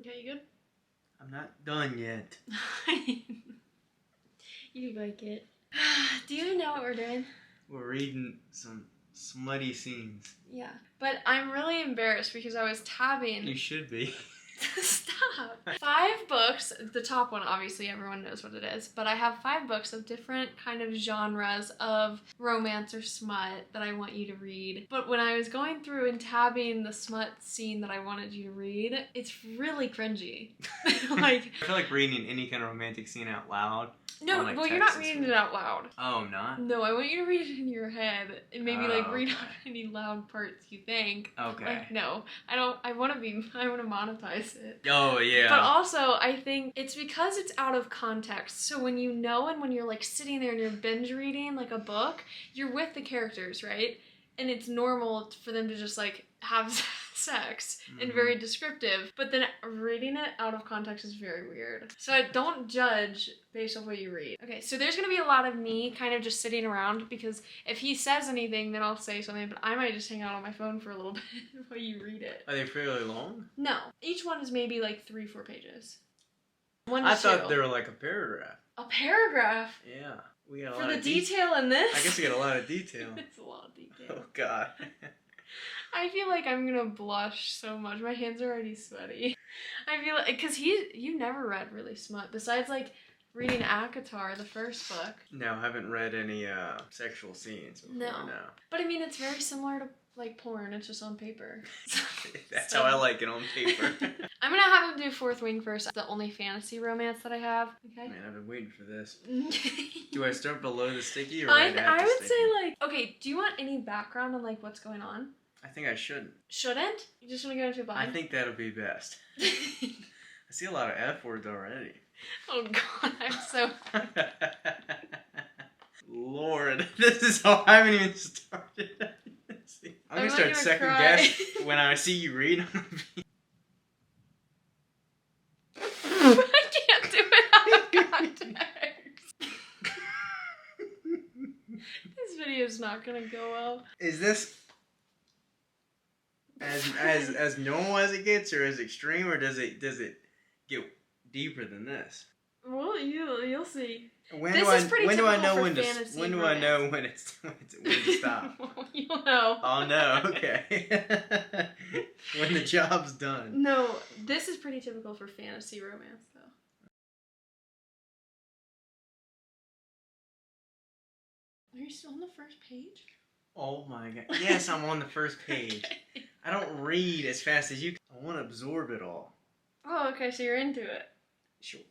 Okay, you good? I'm not done yet. You like it. Do you know what we're doing? We're reading some smutty scenes. Yeah. But I'm really embarrassed because I was tabbing. You should be. Stop. 5 books. The top one, obviously, everyone knows what it is. But I have 5 books of different kind of genres of romance or smut that I want you to read. But when I was going through and tabbing the smut scene that I wanted you to read, it's really cringy. Like, I feel like reading any kind of romantic scene out loud. no, on, like, well, you're not text reading it out loud. Oh, I'm not? No, I want you to read it in your head and maybe like read okay. out any loud parts you think. Okay. Like, no, I want to monetize it. Oh, yeah. But also, I think it's because it's out of context. So when you know and when you're like sitting there and you're binge reading like a book, you're with the characters, right? And it's normal for them to just like have sex and very descriptive, but then reading it out of context is very weird. So I don't judge based on what you read. Okay, so there's gonna be a lot of me kind of just sitting around because if he says anything, then I'll say something, but I might just hang out on my phone for a little bit while you read it. Are they fairly long? No, each one is maybe like 3-4 pages. 1 to 2. I thought they were like a paragraph. A paragraph? Yeah. We got a For lot the of detail in this? I guess we got a lot of detail. It's a lot of detail. Oh, God. I feel like I'm gonna blush so much. My hands are already sweaty. I feel like, because you've never read really smut, besides like reading Akatar, the first book. No, I haven't read any sexual scenes before, no. But I mean, it's very similar to like porn, it's just on paper. That's how I like it, on paper. I'm gonna have him do Fourth Wing first, the only fantasy romance that I have, okay? Man, I've been waiting for this. Do I start below the sticky or I right at the would sticky? say like, okay, do you want any background on like what's going on? I think I shouldn't. Shouldn't? You just want to go into a bind? I think that'll be best. I see a lot of F words already. Oh God, I'm so... Lord, this is how I haven't even started. I'm gonna start second guess when I see you read. I can't do it out of context. This video's not gonna go well. Is this as normal as it gets, or as extreme, or does it get deeper than this? Well, you'll see. When do I know when to stop? You'll know. I'll know. Okay. When the job's done. No, this is pretty typical for fantasy romance, though. Are you still on the first page? Oh my God! Yes, I'm on the first page. Okay. I don't read as fast as you. I want to absorb it all. Oh, okay. So you're into it. Sure.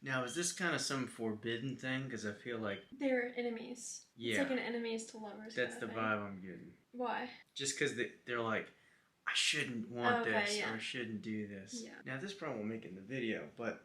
Now, is this kind of some forbidden thing? Because I feel like... They're enemies. Yeah. It's like an enemies to lovers That's kind the of thing. vibe I'm getting. Why? Just because they're like, I shouldn't want this, yeah. or I shouldn't do this. Yeah. Now, this probably won't make it in the video, but...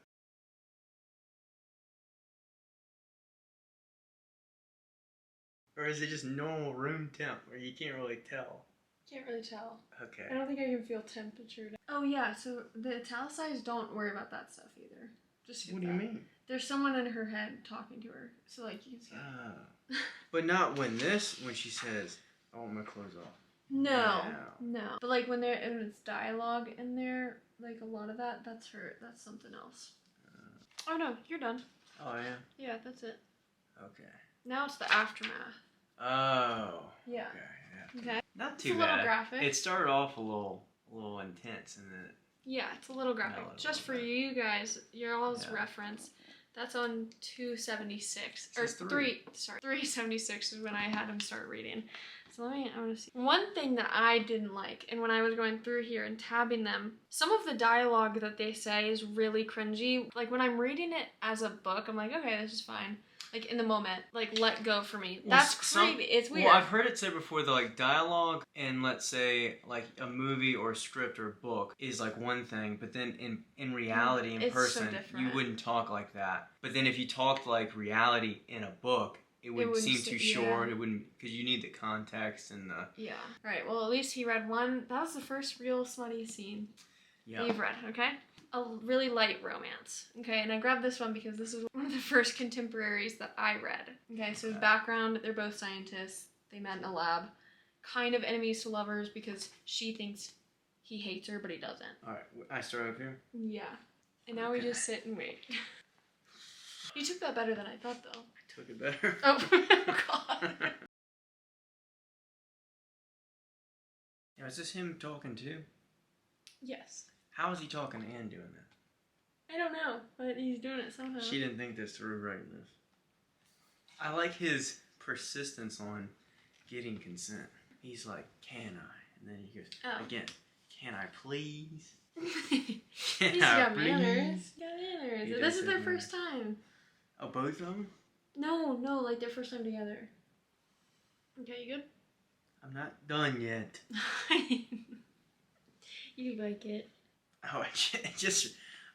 Or is it just normal room temp, where you can't really tell? Can't really tell. Okay. I don't think I can feel temperature. Oh yeah, so the italicized, don't worry about that stuff either. Just what do you mean? There's someone in her head talking to her, so like you can see. But not when she says, "I want my clothes off." No. But like when it's dialogue in there, like a lot of that's her. That's something else. Oh no, you're done. Oh yeah. Yeah, that's it. Okay. Now it's the aftermath. Oh. Yeah. Okay. Not too it's a bad. little graphic. It started off a little intense, and then. Yeah, it's a little graphic. Just for you guys, your all's reference. That's on 276 or 376 is when I had him start reading. So I want to see. One thing that I didn't like, and when I was going through here and tabbing them, some of the dialogue that they say is really cringy. Like when I'm reading it as a book, I'm like, okay, this is fine. Like in the moment, like let go for me. That's creepy. It's weird. Well, I've heard it said before that like dialogue in, let's say, like a movie or a script or a book is like one thing, but then in reality, in person, you wouldn't talk like that. But then if you talked like reality in a book, it wouldn't seem too short. It wouldn't, because you need the context and the... Yeah. Right. Well, at least he read one. That was the first real smutty scene that you've read, okay? A really light romance, okay? And I grabbed this one because this is one of the first contemporaries that I read. Okay, so his background, they're both scientists. They met in a lab. kind of enemies to lovers because she thinks he hates her, but he doesn't. Alright, I start up here? Yeah. And now we just sit and wait. You took that better than I thought, though. I took it better. Oh, God. Now, is this him talking too? Yes. How is he talking and doing that? I don't know, but he's doing it somehow. She didn't think this through writing this. I like his persistence on getting consent. He's like, can I? And then he goes, again, can I please? He's got manners. He's got manners. This is their first time. Oh, both of them? No, like their first time together. Okay, you good? I'm not done yet. You like it. Oh,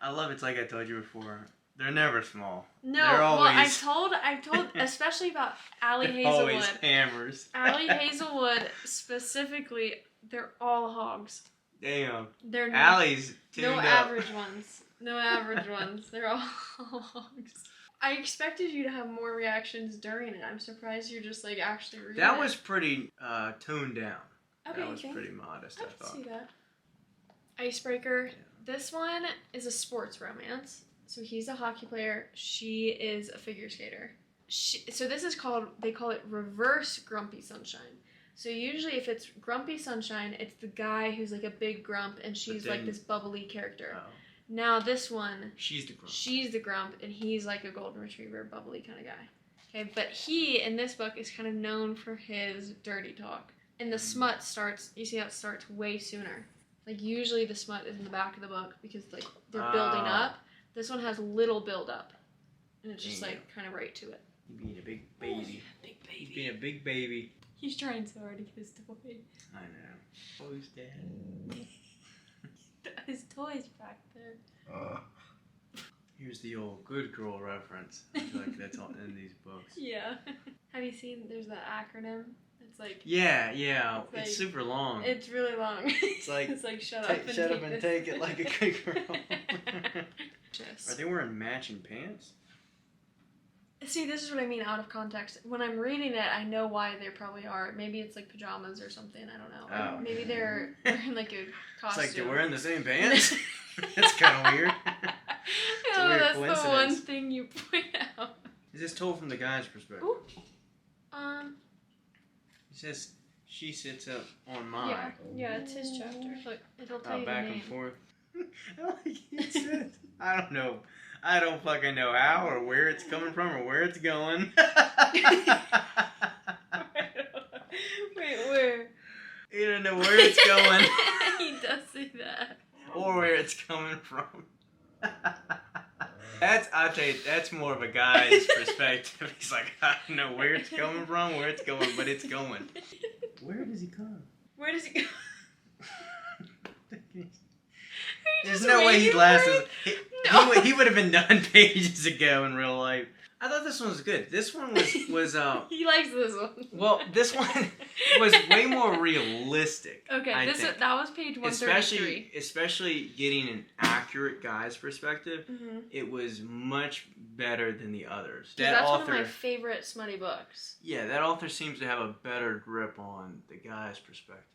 I love it's like I told you before. They're never small. No, they're always, well, I've told, especially about Allie Hazelwood. Always hammers. Allie Hazelwood specifically, they're all hogs. Damn. They're Allie's tuned up. average ones. No average ones. They're all hogs. I expected you to have more reactions during it. I'm surprised you're just like actually reading That was pretty toned down. Okay, that was pretty modest, I thought. I can see that. Icebreaker. Yeah. This one is a sports romance. So he's a hockey player. She is a figure skater. So this is they call it reverse Grumpy Sunshine. So usually if it's Grumpy Sunshine, it's the guy who's like a big grump and she's like this bubbly character. Oh. Now this one, she's the grump and he's like a golden retriever, bubbly kind of guy. Okay, but he in this book is kind of known for his dirty talk. And the SMUT starts, you see how it starts way sooner. Like usually the SMUT is in the back of the book because like they're building up. This one has little build up. And it's just like kind of right to it. He's being a big baby. Big baby. He's being a big baby. He's trying so hard to get his toy. I know. Oh, he's dead. His toy's back there. Here's the old good girl reference. I feel like that's all in these books. Yeah. Have you seen, there's that acronym? It's like... Yeah. It's like, super long. It's really long. It's like shut up and take it like a good girl. Are they wearing matching pants? See, this is what I mean out of context. When I'm reading it, I know why they probably are. Maybe it's like pajamas or something. I don't know. Or maybe they're wearing like a costume. It's like they're wearing the same pants? That's kind of weird. No, that's the one thing you point out. Is this told from the guy's perspective? Ooh. It says she sits up on mine. Yeah, it's his chapter. Look, it'll tell you back the name. And forth. I don't know. I don't fucking know how or where it's coming from or where it's going. Wait, where? You don't know where it's going. He does say that. Or where it's coming from. I'll tell you, that's more of a guy's perspective. He's like, I don't know where it's coming from, where it's going, but it's going. Where does he come? Where does he go? There's no way he'd last as... He would have been done pages ago in real life. I thought this one was good. This one was He likes this one. Well, this one was way more realistic. Okay, that was page 133. Especially getting an accurate guy's perspective, it was much better than the others. That's one of my favorite smutty books. Yeah, that author seems to have a better grip on the guy's perspective.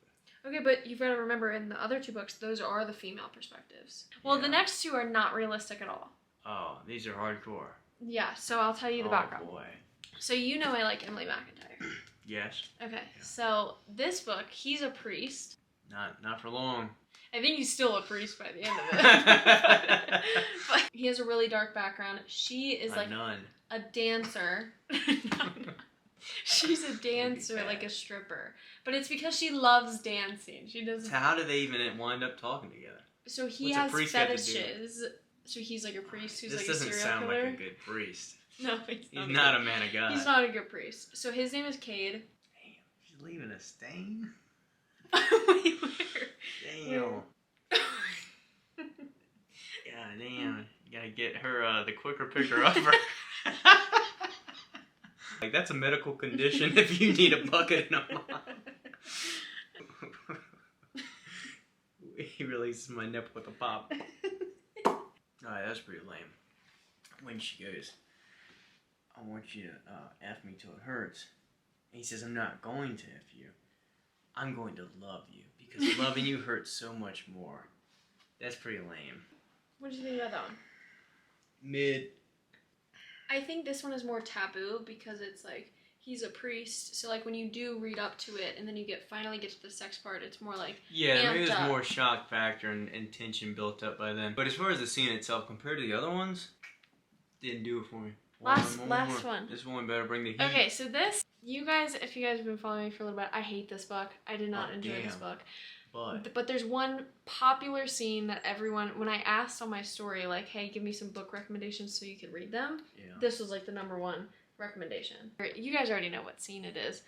Okay, but you've got to remember, in the other two books, those are the female perspectives. Well, the next two are not realistic at all. Oh, these are hardcore. Yeah, so I'll tell you the background. Oh, boy. So you know I like Emily McIntyre. Yes. Okay, so this book, he's a priest. Not for long. I think he's still a priest by the end of it. but he has a really dark background. She is like nun. A dancer. She's a dancer, like a stripper. But it's because she loves dancing. She doesn't... So how do they even wind up talking together? So he has fetishes. So he's like a priest who's like a serial killer. This doesn't sound like a good priest. No, he's not a man of God. He's not a good priest. So his name is Cade. Damn, she's leaving a stain? Wait, where? Damn. God damn. You gotta get her the quicker picker upper. Like, that's a medical condition if you need a bucket and a mop. He releases my nipple with a pop. Alright, that's pretty lame. When she goes, I want you to F me till it hurts. And he says, I'm not going to F you. I'm going to love you because loving you hurts so much more. That's pretty lame. What did you think about that one? Mid. I think this one is more taboo because it's like he's a priest, so like when you do read up to it and then you finally get to the sex part, it's more like maybe there's more shock factor and tension built up by then. But as far as the scene itself, compared to the other ones, didn't do it for me. Last one. This one better bring the heat. Okay, so this, you guys, if you guys have been following me for a little bit, I hate this book. I did not enjoy this book. But there's one popular scene that everyone, when I asked on my story, like, hey, give me some book recommendations so you could read them, this was like the number one recommendation. You guys already know what scene it is.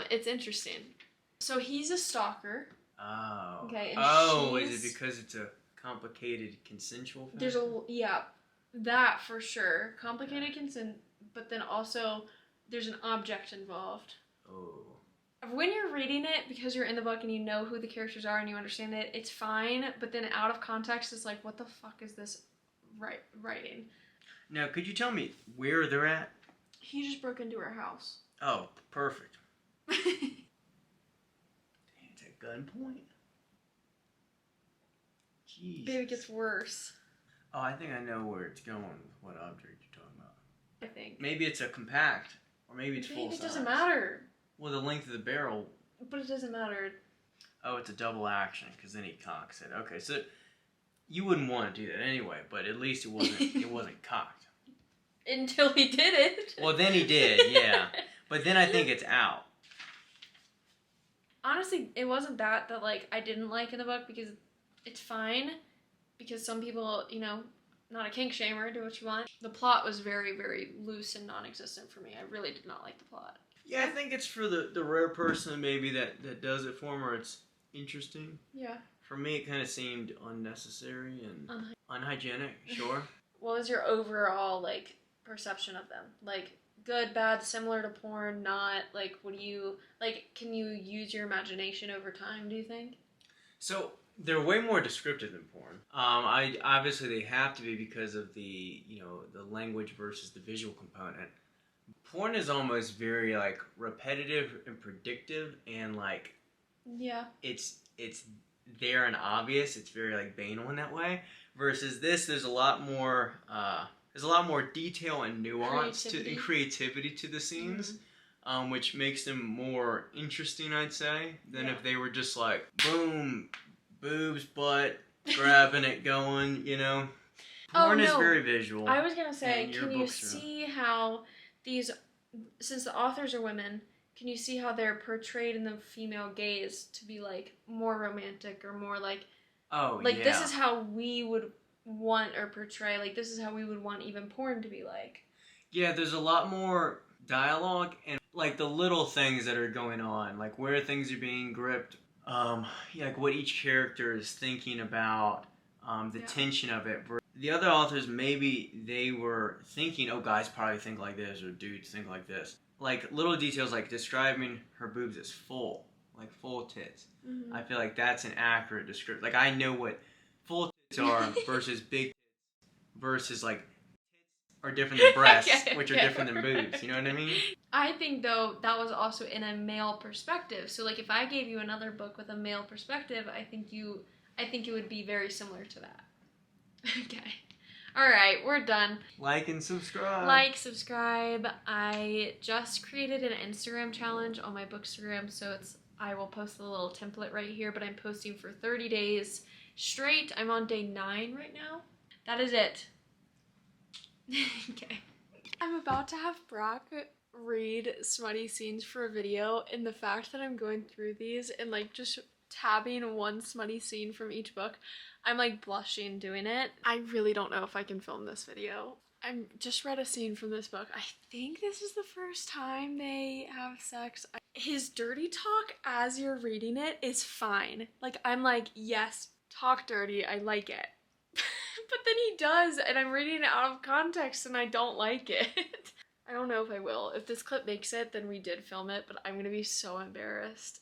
It's interesting. So he's a stalker. Oh. Okay. And is it because it's a complicated consensual thing? There's that for sure. Complicated consent, but then also there's an object involved. Oh. When you're reading it, because you're in the book and you know who the characters are and you understand it, it's fine, but then out of context, it's like, what the fuck is this writing? Now, could you tell me where they're at? He just broke into her house. Oh, perfect. It's at gunpoint? Jeez. Baby, it gets worse. Oh, I think I know where it's going with what object you're talking about. I think. Maybe it's a compact, or maybe it's full size. It doesn't matter. Well, the length of the barrel. But it doesn't matter. Oh, it's a double action, because then he cocks it. Okay, so you wouldn't want to do that anyway, but at least it wasn't cocked. Until he did it. Well, then he did, yeah. But then I think it's out. Honestly, it wasn't that like I didn't like in the book, because it's fine. Because some people, you know, not a kink shamer, do what you want. The plot was very, very loose and non-existent for me. I really did not like the plot. Yeah, I think it's for the rare person maybe that does it for him, or it's interesting. Yeah. For me, it kind of seemed unnecessary and unhygienic, sure. What was your overall, like, perception of them? Like, good, bad, similar to porn, not? Like, can you use your imagination over time, do you think? So, they're way more descriptive than porn. Obviously they have to be because of the language versus the visual component. Porn is almost very like repetitive and predictive, and like it's there and obvious. It's very like banal in that way. Versus this, there's a lot more detail and nuance and creativity to the scenes, which makes them more interesting, I'd say, than if they were just like boom, boobs, butt, grabbing it, going, you know. Porn is very visual. I was gonna say, can you see how these, since the authors are women, can you see how they're portrayed in the female gaze to be like more romantic or more like, this is how we would want or portray, like this is how we would want even porn to be like. Yeah, there's a lot more dialogue and like the little things that are going on, like where things are being gripped, like what each character is thinking about, the tension of it. The other authors, maybe they were thinking, oh, guys probably think like this, or dudes think like this. Like little details like describing her boobs as full, like full tits. Mm-hmm. I feel like that's an accurate description. Like I know what full tits are versus big tits versus like tits are different than breasts, which are different than boobs. You know what I mean? I think though that was also in a male perspective. So like if I gave you another book with a male perspective, I think it would be very similar to that. Okay. Alright, we're done. Like and subscribe. Like, subscribe. I just created an Instagram challenge on my Bookstagram, so I will post the little template right here, but I'm posting for 30 days straight. I'm on day 9 right now. That is it. Okay. I'm about to have Brock read smutty scenes for a video, and the fact that I'm going through these and like just tabbing one smutty scene from each book, I'm like blushing doing it. I really don't know if I can film this video. I just read a scene from this book. I think this is the first time they have sex. His dirty talk as you're reading it is fine. Like I'm like, yes, talk dirty, I like it. But then he does, and I'm reading it out of context and I don't like it. I don't know if I will. If this clip makes it, then we did film it, but I'm gonna be so embarrassed.